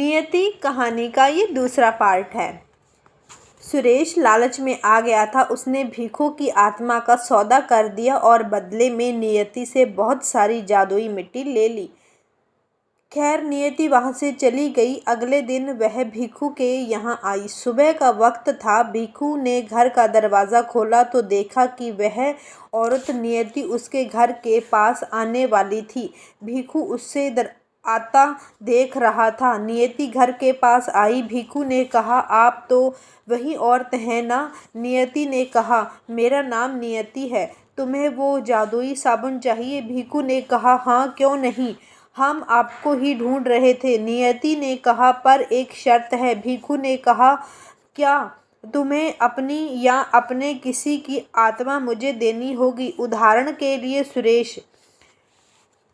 नियति कहानी का ये दूसरा पार्ट है। सुरेश लालच में आ गया था। उसने भिखू की आत्मा का सौदा कर दिया और बदले में नियति से बहुत सारी जादुई मिट्टी ले ली। खैर नियति वहाँ से चली गई। अगले दिन वह भिखू के यहाँ आई। सुबह का वक्त था। भिखू ने घर का दरवाज़ा खोला तो देखा कि वह औरत नियति उसके घर के पास आने वाली थी। भिखू उससे आता देख रहा था। नियति घर के पास आई। भिखू ने कहा, आप तो वही औरत हैं ना? नियति ने कहा, मेरा नाम नियति है। तुम्हें वो जादुई साबुन चाहिए? भिखू ने कहा, हाँ क्यों नहीं, हम आपको ही ढूंढ रहे थे। नियति ने कहा, पर एक शर्त है। भिखू ने कहा, क्या? तुम्हें अपनी या अपने किसी की आत्मा मुझे देनी होगी। उदाहरण के लिए सुरेश,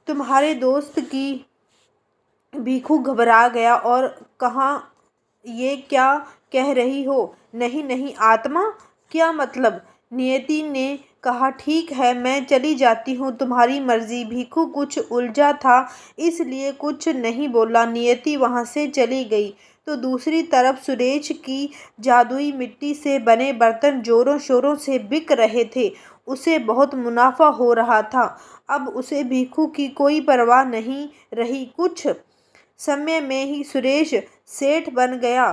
तुम्हारे दोस्त की। भिखू घबरा गया और कहा, ये क्या कह रही हो? नहीं नहीं, आत्मा क्या मतलब? नियति ने कहा, ठीक है मैं चली जाती हूँ, तुम्हारी मर्जी। भिखू कुछ उलझा था इसलिए कुछ नहीं बोला। नियति वहाँ से चली गई तो दूसरी तरफ सुरेश की जादुई मिट्टी से बने बर्तन जोरों शोरों से बिक रहे थे। उसे बहुत मुनाफा हो रहा था। अब उसे भिखू की कोई परवाह नहीं रही। कुछ समय में ही सुरेश सेठ बन गया।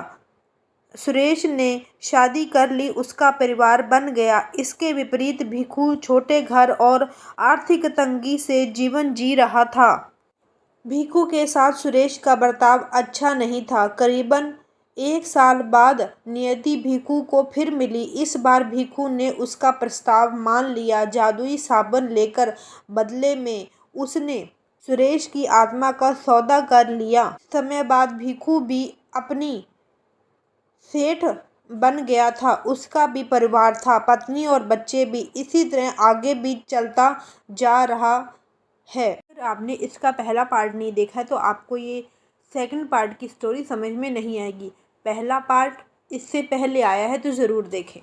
सुरेश ने शादी कर ली, उसका परिवार बन गया। इसके विपरीत भिखू छोटे घर और आर्थिक तंगी से जीवन जी रहा था। भिखू के साथ सुरेश का बर्ताव अच्छा नहीं था। करीबन 1 साल बाद नियति भिखू को फिर मिली। इस बार भिखू ने उसका प्रस्ताव मान लिया। जादुई साबुन लेकर बदले में उसने सुरेश की आत्मा का सौदा कर लिया। समय बाद भिखू भी अपनी सेठ बन गया था। उसका भी परिवार था, पत्नी और बच्चे भी। इसी तरह आगे भी चलता जा रहा है। अगर आपने इसका पहला पार्ट नहीं देखा है तो आपको ये सेकंड पार्ट की स्टोरी समझ में नहीं आएगी। पहला पार्ट इससे पहले आया है तो ज़रूर देखें।